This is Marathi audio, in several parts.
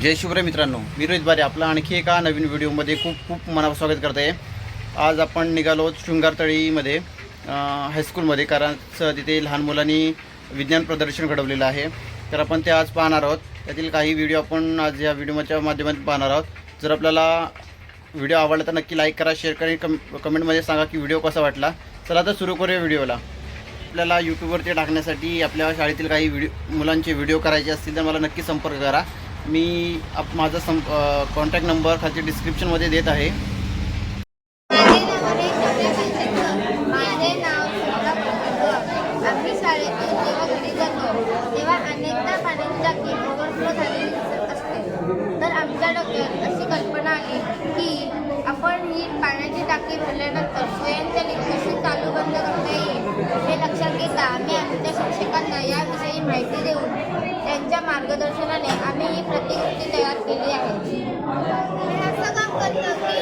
जय शिवराय मित्रांनो, मी रोहित बारे आपला आणखी एका नवीन व्हिडिओमध्ये खूप खूप मनापासून स्वागत करत आहे। आज आपण निघालो शृंगारतळीमध्ये हायस्कूलमध्ये, कारण तिथे लहान मुलांनी विज्ञान प्रदर्शन घडवलेलं आहे। तर आपण ते आज पाहणार आहोत। त्यातील काही व्हिडिओ आपण आज या व्हिडिओच्या माध्यमातून पाहणार आहोत। जर आपल्याला व्हिडिओ आवडला तर नक्की लाईक करा, शेअर करा, कमेंटमध्ये सांगा की व्हिडिओ कसा वाटला। चला तर सुरू करूया व्हिडिओला। आपल्याला यूट्यूबवरती टाकण्यासाठी आपल्या शाळेतील काही मुलांचे व्हिडिओ करायचे असतील तर मला नक्की संपर्क करा। मी माझा कॉन्टॅक्ट नंबर खाली डिस्क्रिप्शनमध्ये देत आहे। माझे नाव आम्ही शाळेतून जेव्हा घरी जातो तेव्हा अनेकदा पाण्याची टाकी ओव्हरफ्लो झालेली दिसत असते। तर आमच्या डोक्यात अशी कल्पना आली की आपण ही पाण्याची टाकी भरल्यानंतर स्वयंचलित कशी चालू बंद करता येईल हे लक्षात घेता आम्ही आमच्या शिक्षकांना याविषयी माहिती देऊन त्यांच्या मार्गदर्शनाने आम्ही ही प्रतिकृती तयार केली आहे। हे असं काम करतं की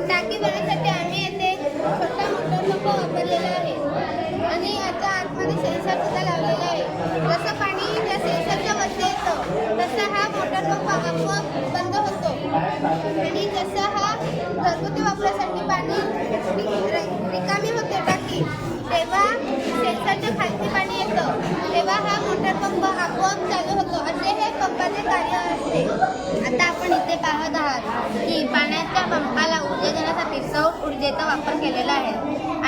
टाकी भरण्यासाठी आम्ही येथे छोटा मोटर पंप वापरलेला आहे आणि याच्या आतमध्ये सेन्सर सुद्धा लावलेला आहे। जसं पाणी त्या सेन्सरच्या वरती येतं तसं हा मोटर पंप आपोआप बंद होतो आणि जसं हा घरगुती वापरासाठी पाणी रिकामी होते टाकी तेव्हा सेन्सरच्या खालती पाणी येतं तेव्हा हा मोटर पंप आपोआप चालू होतो। असे हे पंपाचे कार्य असते। आता आपण इथे पाहत आहात की पाण्याच्या पंपाला ऊर्जा देण्यासाठी सौर ऊर्जेचा वापर केलेला आहे।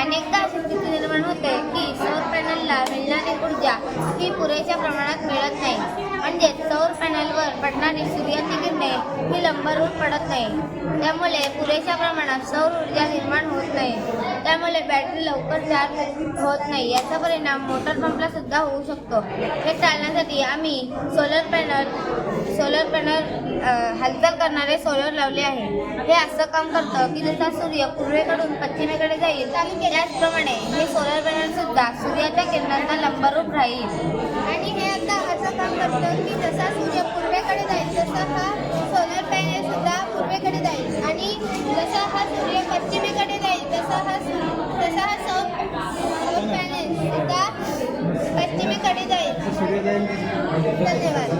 अनेकदा अशी स्थिती निर्माण होते की सौर पॅनलला मिळणारी ऊर्जा ही पुरेशा प्रमाणात मिळत नाही, म्हणजे सौर पॅनलवर पडणारी सूर्याची किरणे ही लंबरूप पडत नाही। त्यामुळे पुरेशा प्रमाणात सौर ऊर्जा निर्माण होत नाही, त्यामुळे बॅटरी लवकर चार्ज होत नाही। याचा परिणाम मोटर पंपला सुद्धा होऊ शकतो। हे टाळण्यासाठी आम्ही सोलर पॅनल हालचाल करणारे सोलर लावले आहे। हे असं काम करतं की जसा सूर्य पूर्वेकडून पश्चिमेकडे जाईल त्याचप्रमाणे हे सोलर पॅनल सुद्धा सूर्याच्या किरणांना लंबरूप राहील आणि हे आता असं काम करतं की जसा सूर्य पूर्वेकडे जाईल तसा हा सोलर पॅनल सुद्धा पूर्वेकडे जाईल आणि जसा हा सूर्य पश्चिमेकडे जाईल तसा हा सौर पॅनल सुद्धा पश्चिमेकडे जाईल। धन्यवाद।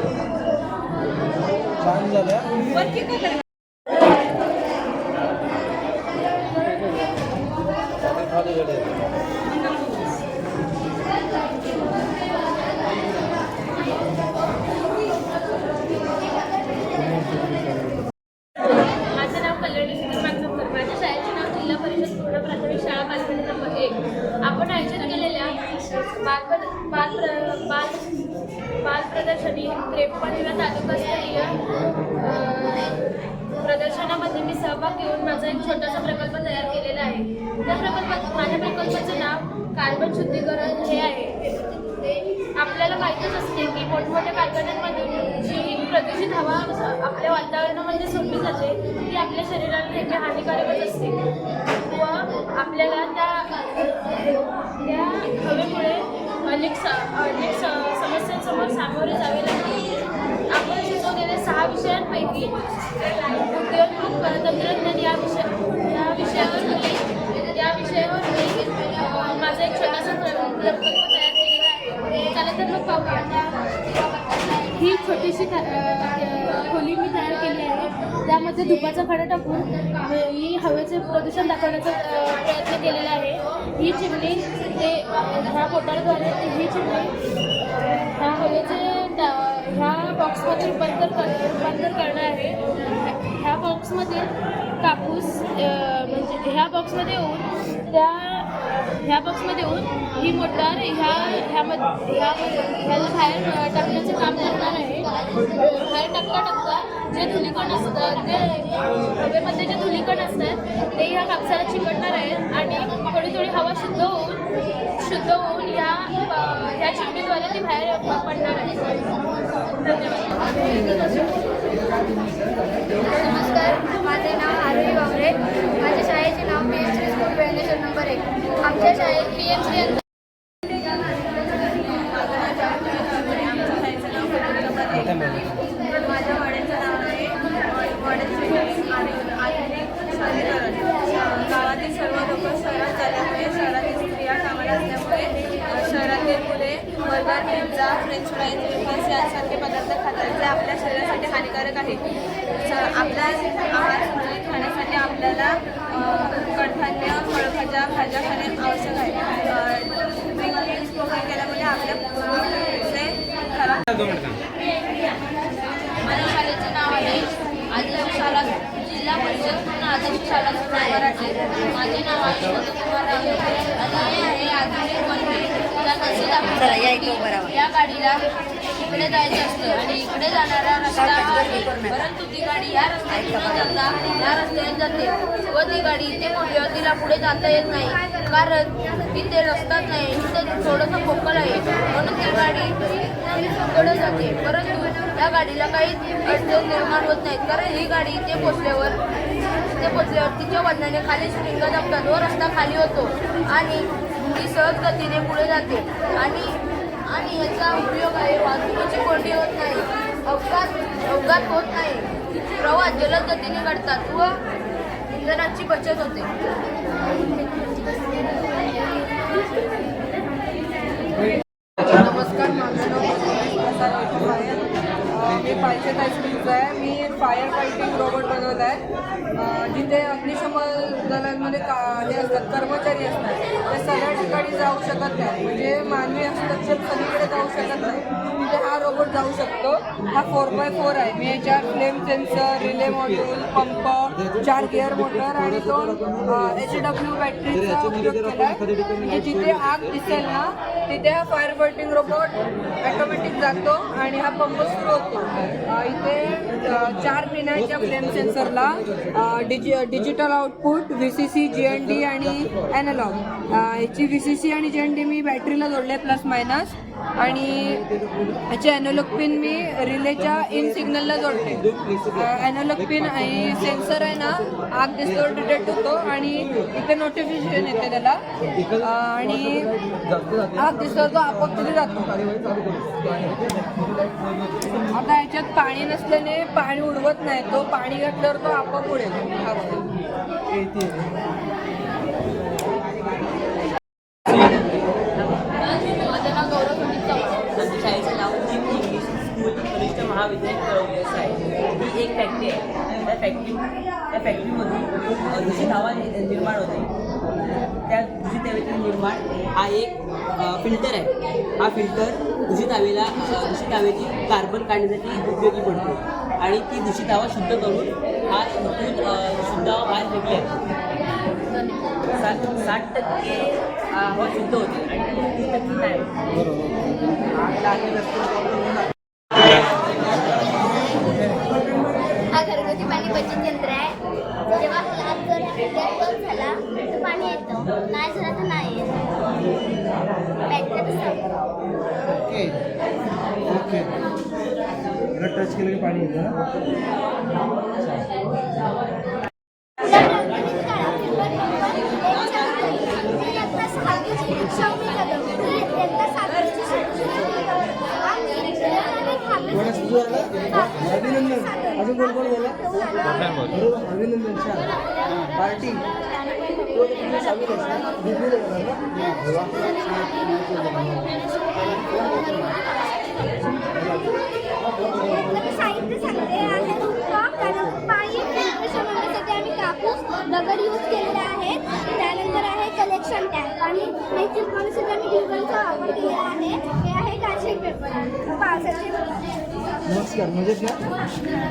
माझे नाव कल्याणी सुधीर मानसकर। माझ्या शाळेचे नाव जिल्हा परिषद पूर्ण प्राथमिक शाळा बालवाडी नंबर 1। आपण आयोजित केलेल्या बाल प्रदर्शनी 53व्या तालुकास्तरीय प्रदर्शनामध्ये मी सहभाग घेऊन माझा एक छोटासा प्रकल्प तयार केलेला आहे। माझ्या प्रकल्पाचे नाव कार्बन शुद्धीकरण हे आहे। आपल्याला माहीतच असते की मोठमोठ्या कारखान्यांमधून जी प्रदूषित हवा आपल्या वातावरणामध्ये सोडली जाते ती आपल्या शरीराला नेहमी हानिकारकच असते व आपल्याला त्या हवेमुळे अनेक समस्यांसमोर सामोरे जावे लागते। आपण शिकवलेल्या 6 विषयांपैकी उद्योन्मुख तंत्रज्ञान या विषयावर माझा एक छोटासा प्रकल्प तयार केलेला आहे। चला तर मग पाहूया। ही छोटीशी खोली मी तयार केली आहे। त्यामध्ये धुपाचा खडा टाकून ही हवेचे प्रदूषण दाखवण्याचा प्रयत्न केलेला आहे। ही चिमणी ते ह्या मोटारद्वारे ही चिमणी ह्या हवेचे ह्या बॉक्समध्ये रूपांतर करणार आहे। ह्या बॉक्समध्ये कापूस म्हणजे ह्या बॉक्समध्ये येऊन ही मोटार ह्याला बाहेर टाकण्याचे काम करणार आहे। बाहेर टाकता जे धुलीकण असतात हवेमध्ये जे धुलीकण असतात ते ह्या कापसाला चिकटणार आहेत आणि थोडी हवा शुद्ध होऊन ह्या चिमणीद्वारे ती बाहेर पडणार आहे। नमस्कार, माझे नाव आरवी वावरे। माझ्या शाळेचे नाव पीएमसी स्कूल वेल्नेश्वर नंबर 1। आमच्या शाळेत पीएमसी माझ्या वाड्याचं नाव आहे गावातील सर्व लोक शहरात झाल्यामुळे शहरातील स्त्रिया कामाला असल्यामुळे शहरातील मुले burger, pizza, French fries, wafers यांसारखे पदार्थ खातात जे आपल्या शरीरासाठी हानिकारक आवश्यक आहे. आपल्या आहार संतुलित खाण्यासाठी आपल्याला कडधान्य, फळभाज्या, भाज्या खाणे आवश्यक आहे. ड्रिंकिंग वगैरे केल्यामुळे आपल्या पोटाचे खराब. माझ्या शाळेचं नाव आहे आदर्श शाळा जिल्हा परिषद पूर्ण आदर्श शाळा मराठी. माझे नाव आहे कुमार आणि हे आहे आधुनिक मंदिर. या गाडीला इकडे जायचं असतं आणि इकडे जाणारा रस्ता आहे, परंतु ती गाडी या रस्त्याने न जाता या रस्त्याने जाते व ती गाडी इथे पोहोचल्यावर तिला पुढे जाता येत नाही, कारण इथे रस्ताच नाही, इथं थोडंसं पोकळ आहे, म्हणून ती गाडी पुढे जाते. परंतु या गाडीला काही अडचण निर्माण होत नाहीत, कारण ही गाडी इथे पोचल्यावर तिच्या वजनाने खाली स्प्रिंग जमतात व रस्ता खाली होतो आणि ती सहज गतीने पुढे जाते आणि याचा उपयोग आहे वाहतुकीची कोंडी होत नाही, अपघात होत नाही, प्रवास जलद गतीने घडतात व इंधनाची बचत होते. नमस्कार, माझं नाव मी पायथन हायस्कूलचं आहे. मी फायर फायटिंग रोबोट बनवला आहे. जिथे अग्निशमन दलांमध्ये हे असतात, कर्मचारी असतात, ते सगळ्या ठिकाणी जाऊ शकत नाही, म्हणजे मानवी हस्तक्षेप सगळीकडे जाऊ शकत नाही, तिथे हा रोबोट जाऊ शकतो. हा 4x4 आहे. मी याच्यात flame sensor, relay module, pump, 4 gear motor आणि 2 HW बॅटरीचा उपयोग केला आहे. म्हणजे जिथे आग दिसेल ना तिथे हा फायर फायटिंग रोबोट ऑटोमॅटिक जातो आणि हा पंप सुरू होतो. इथे 4 पिन आहेत त्या flame सेन्सरला. Digital output, VCC, GND आणि ॲनालॉग. ह्याची VCC आणि GND मी बॅटरीला जोडले प्लस मायनस, आणि ह्याचे ॲनालॉग पिन मी रिलेच्या इन सिग्नलला जोडले. ॲनालॉग पिन आणि सेन्सर आहे ना, आग दिसल्यावर डिटेक्ट होतो आणि इथे नोटिफिकेशन येते त्याला, आणि आग दिसल्यावर तो आपोआप तिथे जातो. आता ह्याच्यात पाणी नसल्याने पाणी उडवत नाही, तो पाणी घातल्यावर तो आपोआप उडेल. माझं नाव गौरव संदीप चव्हाण. आमच्या शाळेचं नाव इंग्लिश स्कूल कनिष्ठ महाविद्यालय कळवलेस आहे. ही एक फॅक्टरी आहे. त्या फॅक्टरीमधून दूषित हवा निर्माण होते. त्या दूषित हवेचे निर्माण हा एक फिल्टर आहे. हा फिल्टर दूषित हवेची कार्बन काढण्यासाठी उपयोगी पडतो आणि ती दूषित हवा शुद्ध करून हा इथून शुद्ध हवा बाहेर फेकली आहे. 60% हवा शुद्ध होते आणि 30% नाही. हा घरगुती पाणी बचत यंत्र आहे. जेव्हा हात जर बंद झाला तर पाणी येतं, नाही झाला तर नाही येत. ओके ओके टच केलं की पाणी येतं अजून कोण कोण बोला अभिनंदन पार्टी साहित्य सांगते आहे पाणी फिल्ट्रेशन होण्यासाठी आम्ही कापूस दगड यूज केलेले आहेत. त्यानंतर आहे कलेक्शन टँक आणि हे चिपकवण्यासाठी आम्ही ग्लुगनचा वापर केलेला आहे. हे आहे कार्बन पेपर पावसाचे. नमस्कार मजेत ना पावसाच्या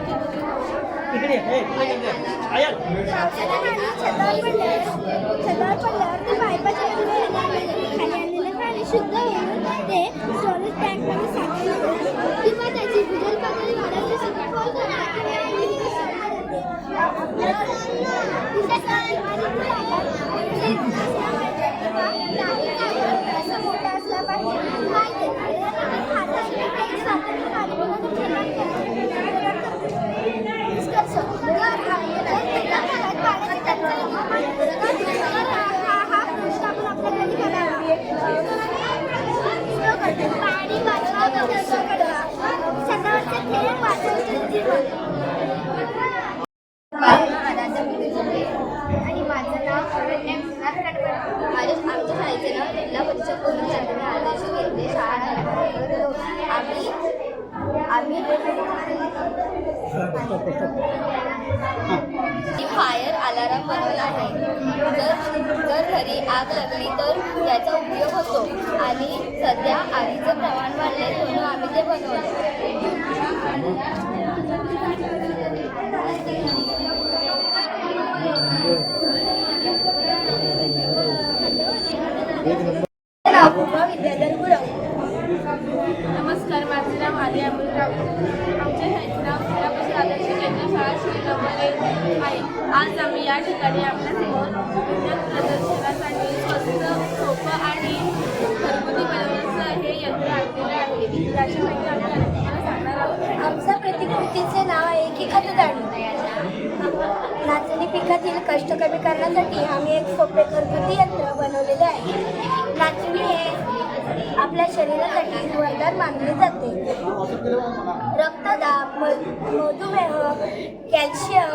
पाणी छतावर पडल्यावर ते पाईपाच्या खाली आणलेले पाणी शुद्ध होऊन ते स्टोरेज टँकमध्ये साठवले किंवा त्याची भूजल पातळी वाढवण्यासाठी मोठा असला पाहिजे. पाणी वाचवा सकाळचे थेंब वाचवते जीवन. आणि माझं नाव फायर अलार्म बनवला आहे. जर घरी आग लागली तर याचा उपयोग होतो आणि सध्या आगीचं प्रमाण वाढले म्हणून आम्ही ते नमस्कार, माझे नाव आली अमोलराव. आमच्या शाळेचे नाव जिल्हापरिषद आदर्श केंद्र शाळा श्रीनगरमध्ये आहे. आज आम्ही या ठिकाणी आपल्यासमोर विज्ञान प्रदर्शनासाठी स्वस्त, सोपं आणि घरगुती बनवण्याचं हे यंत्र आणलेलं आहे. याची माहिती आम्ही तुम्हाला सांगणार आहोत. आमच्या प्रतिकृतीचे नाव आहे की खतदाणी. नाचणी पिकातील कष्ट कमी करण्यासाठी आम्ही एक सोपे घरगुती यंत्र बनवलेले आहे. नाचणी हे आपल्या शरीरासाठी वरदान मानले जाते. रक्तदाब, मधुमेह, कॅल्शियम,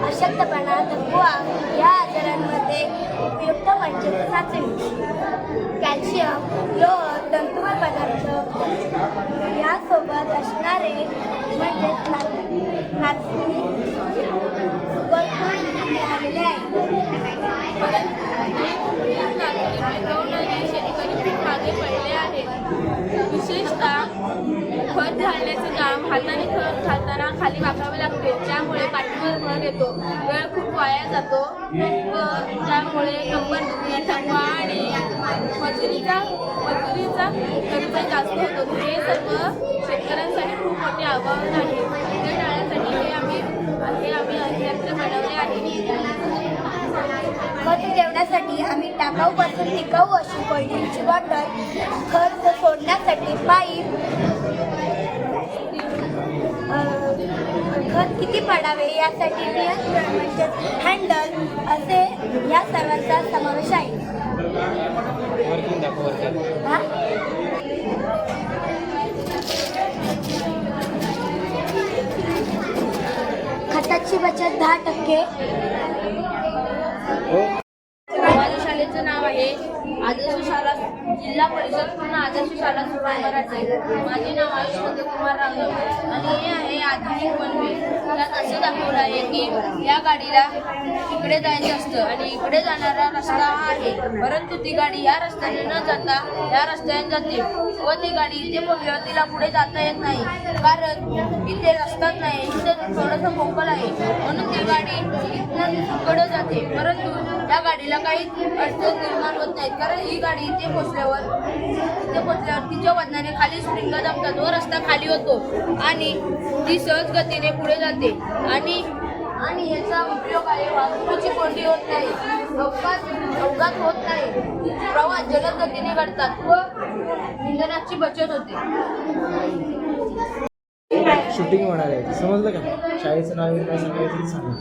अशक्तपणा, थकवा या आजारांमध्ये उपयुक्त म्हणजे नाचणी. कॅल्शियम, लोह, तंतुमय पदार्थ यासोबत असणारे म्हणजे नाचणी भरपूर मिळालेले आहे. शेतकरी खूप मागे पडले आहेत. विशेषतः खत घालण्याचं काम हाताने खत घालताना खाली वाकावे लागते, त्यामुळे पाठीवर भर येतो, वेळ खूप वाया जातो व त्यामुळे कंबर दुखणे, थकवा आणि मजुरीचा खर्च जास्त होतो. हे सर्व शेतकऱ्यांसाठी खूप मोठे आव्हान आहे. ते टाळण्यासाठी हे आम्ही यंत्र बनवले आहे. खत ठेवण्यासाठी आम्ही टाकाऊपासून टिकाऊ अशी कोल्ड्रिंकची बॉटल, खत सोडण्यासाठी पाईप, खत किती पडावे यासाठी नियंत्रण म्हणजे हँडल असे या सर्वांचा समावेश आहे. खताची बचत 10%. माझ्या शाळेचं नाव आहे आदर्श शाळा जिल्हा परिषद पूर्ण आदर्श शाळा सुभाष मराठे. माझे नाव आयुष कुमार रामदेव आणि हे आहे आधुनिक पनवेल. त्यात असं दाखवलं आहे की या गाडीला इकडे जायचं असतं आणि इकडे जाणारा रस्ता हा आहे, परंतु ती गाडी या रस्त्याने न जाता या रस्त्याने जाते व ती गाडी इथे पोहोचल्यावर तिला पुढे जाता येत नाही, कारण इथे रस्ताच नाही, इथे थोडंसं मोकळ आहे, म्हणून ती गाडी इथनं पुढे जाते. परंतु या गाडीला काही अडचण निर्माण होत नाहीत, कारण ही गाडी इथे पोचल्यावर तिच्या वजनाने खाली स्प्रिंग दाबतात व रस्ता खाली होतो आणि ती सहज गतीने पुढे जाते आणि याचा उपयोग आहे वाहतुकीची कोंडी होत नाही, अपघात होत नाही, प्रवास जलद गतीने घडतात व इंधनाची बचत होते. शूटिंग होणार आहे, समजलं का? शाळेचं नाव काय सांगायचं ते सांगा.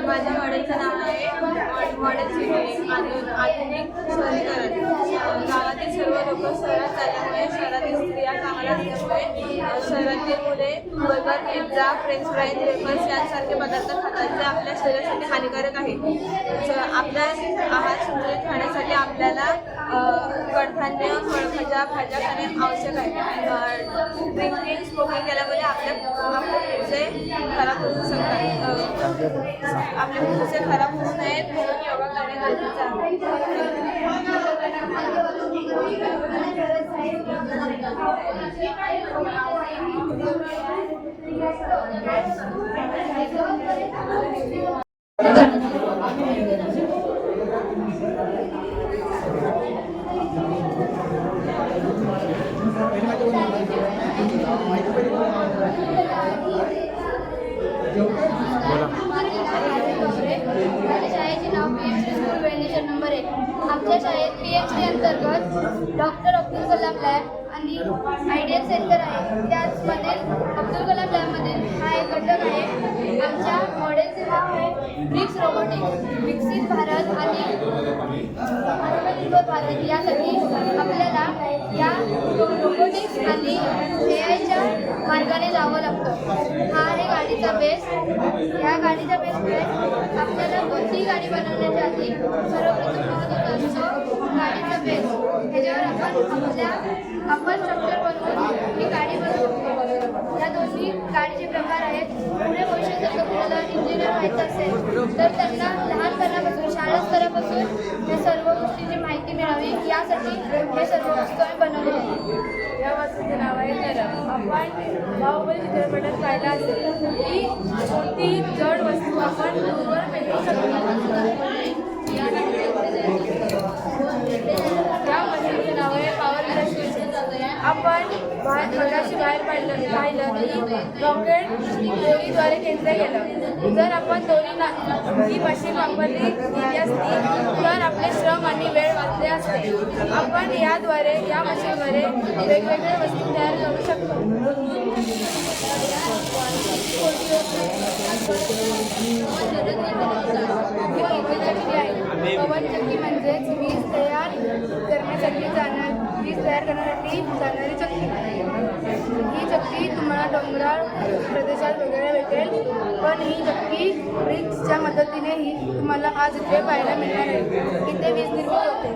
माझ्या मॉडेलचं नाव आहे मॉडेल सिटी आधुनिक शहरीकरण. गावातील सर्व लोक शहरात आल्यामुळे शहरातील स्त्रिया कामाला असल्यामुळे शहरातील मुले burger, pizza, French fries, wafers यांसारखे पदार्थ खातात जे आपल्या शरीरासाठी हानिकारक आहे. आपल्या आहार संतुलित राहण्यासाठी आपल्याला कडधान्य, फळभाज्या खाणे आवश्यक आहे. ड्रिंकिंग, स्मोकिंग केल्यामुळे आपले पुढचे खराब होऊ शकतात. आपले पुढचे खराब होऊ नयेत म्हणून योगा करणे गरजेचे शाळेचे नाव PMC स्कूल वेळेश्वर नंबर 1. आमच्या शाळेत PMC अंतर्गत डॉक्टर अब्दुल कलाम लॅब आणि आयडियल सेंटर आहे. त्याचमध्ये अब्दुल कलाम लॅबमध्ये हा एक घटक आहे. आमच्या मॉडेलचे नाव आहे ब्रिक्स रोबोटिक्स. विकसित भारत आणि आत्मनिर्भर भारत यासाठी आपल्याला या रोबोटिक्स आणि एआयच्या मार्गाने जावं लागतं. हा आहे गाडीचा बेस. या गाडीच्या बेसमुळे आपल्याला कोणतीही गाडी बनवण्याच्या आधी सर्वप्रथम महत्त्वाचा असतो गाडीचा बेस. ह्याच्यावर आपण स्ट्रक्चर बनवून ही गाडी बनवू शकतो. या दोन्ही गाडीचे प्रकार आहेत. पुढे भविष्यात जर कुणाला इंजिनियर व्हायचं असेल तर त्यांना लहानपणापासून शाळा स्तरापासून या सर्व गोष्टींची माहिती मिळावी यासाठी हे सर्व वस्तू आम्ही बनवले आहेत. या वस्तूचे नाव आहे करम. आपण बाहुबली चित्रपटात पाहिला असेल की कोणतीही जड वस्तू आपण दूरवर फेकू शकतो. या मशीनचे नाव आहे पॉवर मशीन. आपण मगाशी बाहेर पाहिलं की रॉकेट दोरीद्वारे केंद्र केलं. जर आपण ही मशीन वापरली गेली असती तर आपले श्रम आणि वेळ वाचले असते. आपण या मशीनद्वारे वेगवेगळ्या वस्तू तयार करू शकतो. पवनचक्की म्हणजेच वीज तयार करण्यासाठी जाणारी चक्की. ही चक्की तुम्हाला डोंगराळ प्रदेशात वगैरे भेटेल, पण ही चक्की ब्रिक्सच्या मदतीने ही तुम्हाला आज इथे पाहायला मिळणार आहे. इथे वीज निर्मिती होते.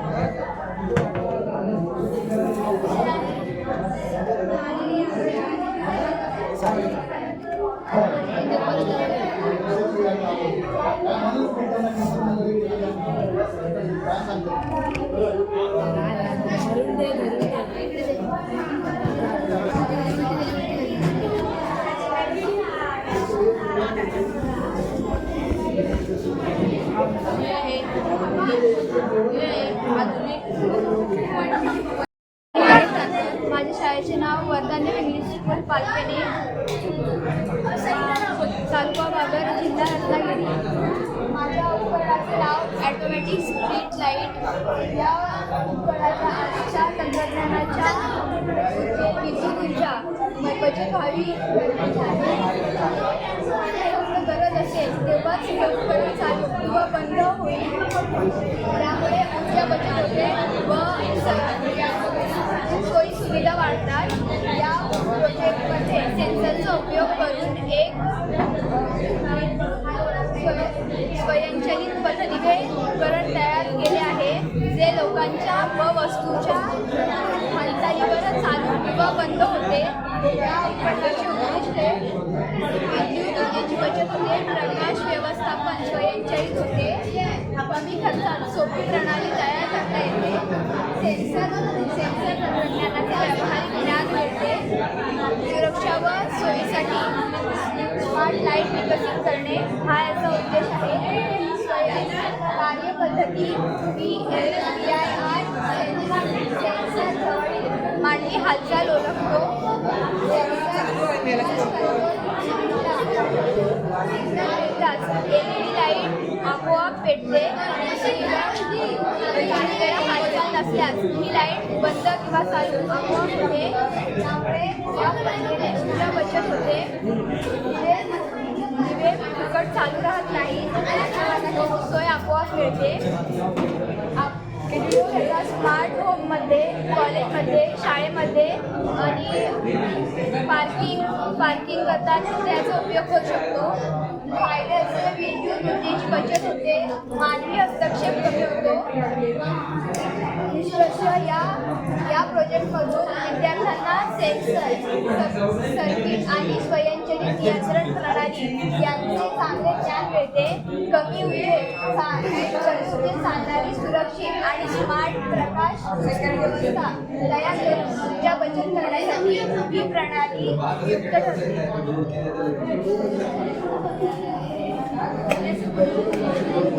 माझ्या शाळेचे नाव वरदान्य इंग्लिश स्कूल पालपेने, तालुका बाबर, जिल्हा रत्नागिरी. माझ्या उपकरणाचे नाव ॲटोमॅटिक स्ट्रीट लाईट. या उपकरणाच्या आजच्या तंत्रज्ञानाच्या विद्युत ऊर्जा बचत व्हावी गरज असेल तेव्हाच हे उपकरण चालू किंवा बंद होईल. त्यामुळे ऊर्जा बचत होते व सोयी सुविधा वाढतात. या प्रोजेक्टमध्ये सेन्सरचा उपयोग करून एक स्वयंचलित पथदिवे उपकरण तयार केले आहे जे लोकांच्या व वस्तूच्या हालचालीवर चालू किंवा बंद होते. या उपकरणाची उद्दिष्टे विद्युत ऊर्जेची बचत होते, प्रकाश व्यवस्थापन स्वयंचलित होते, कमी खर्चात सोपी प्रणाली तयार करता येते, सेन्सर तंत्रज्ञानाचे व्यावहारिक ज्ञान मिळते, सुरक्षा व सोयीसाठी स्मार्ट लाईट विकसित करणे हा याचा उद्देश आहे. कार्यपद्धती VLPIR सेन्सर मानवी हालचाल ओळखतो. LED लाईट आपोआप पेटते. काही वेळा हालचाल नसल्यास ही लाईट बंद किंवा चालू आपोआप होते. त्यामुळे या प्रक्रियेने ऊर्जा बचत होते. दिवे फुकट चालू राहत नाही, सोय आपोआप मिळते. स्मार्ट होममध्ये, कॉलेजमध्ये, शाळेमध्ये आणि पार्किंग करताना त्याचा उपयोग करू शकतो. फायदे असे विद्युत ऊर्जेची बचत होते, मानवी हस्तक्षेप कमी होतो. निष्कर्ष या प्रोजेक्टमधून विद्यार्थ्यांना सेन्सर, सर्किट आणि स्वयंचलित नियंत्रण प्रणाली यांचे चांगले ज्ञान मिळते. कमी ऊर्जेत चालणारी सुरक्षित आणि स्मार्ट प्रकाश व्यवस्था तयार करून ऊर्जा बचत करण्यासाठी ही प्रणाली उपयुक्त ठरते.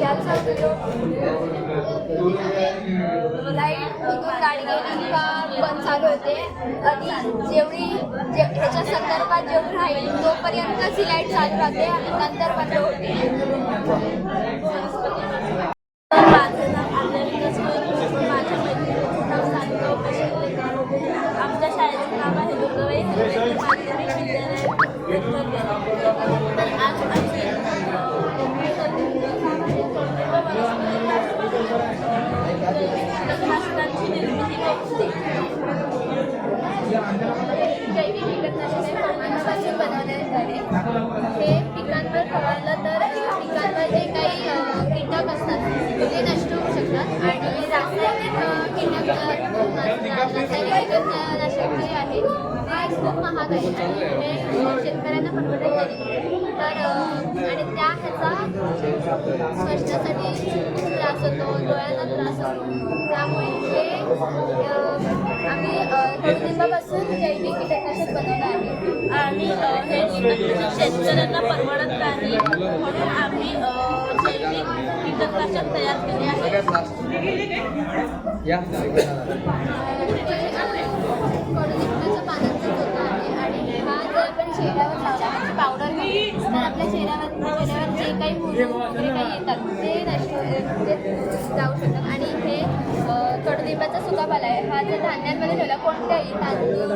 याचा लाईट कुठून गाडी गेली का बंद चालू होते आणि ह्याच्या संदर्भात जेवढी राहील तोपर्यंतच ही लाईट चालू राहते आणि नंतर बंद होते. माझं नाव आपल्या माझ्या मैत्रिणीचं नाव सानिका उपेश. आमच्या शाळेचं नाव आहे दुर्गाबाई माध्यमिक विद्यालय रत्नागिरी. आज आमची भाषणांची निर्मिती होते. कीटकनाशक जे आहे ते खूप महाग आहे आणि हे शेतकऱ्यांना परवडत नाही. तर आणि त्या ह्याचा स्वस्थतेसाठी खूप त्रास होतो, डोळ्यांना त्रास होतो. त्यामुळे हे आम्ही कडुलिंबापासून जैविक कीटकनाशक बनवलं आहे. आणि हे कीटकनाशक शेतकऱ्यांना परवडत नाही म्हणून आम्ही जैविक कीटकनाशक तयार केले आहे. कडुलिंबाच्या पानांचा चोथा आहे आणि हा जर आपण चेहऱ्यावर लावला म्हणजे पावडर तर आपल्या चेहऱ्यावर जे काही मुरुम वगैरे काही येतात ते जाऊ शकतात. आणि हे कडुलिंबाचा सुकापाला आहे. हा जर धान्यांमध्ये ठेवला कोणत्याही तांदूळ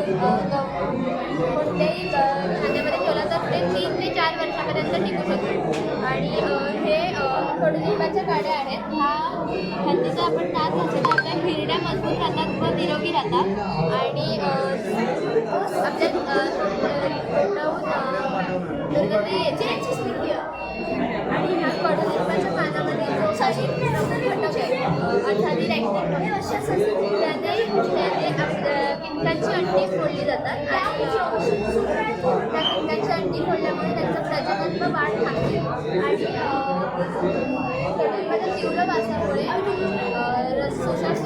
कोणत्याही धान्यामध्ये ठेवला तर ते 3 ते 4 वर्षापर्यंत टिकू शकतो. आणि हे कडुलिंबाच्या काड्या आहेत. ह्यांनी जर आपण दात घातले तर आपल्या हिरड्या मजबूत राहतात व निरोगी राहतात. आणि आपल्या दुर्गंधी याची स्थिती आणि ह्या कडुलिंबाच्या पानामध्ये जो काही घटक आहे अर्थातील त्याने कीटकांची अंडी फोडली जातात आणि त्या कीटकांची अंडी फोडल्यामुळे त्यांचं प्रजनन व वाढ थांबते. आणि कडुलिंबाच्या तीव्र वासामुळे शोषक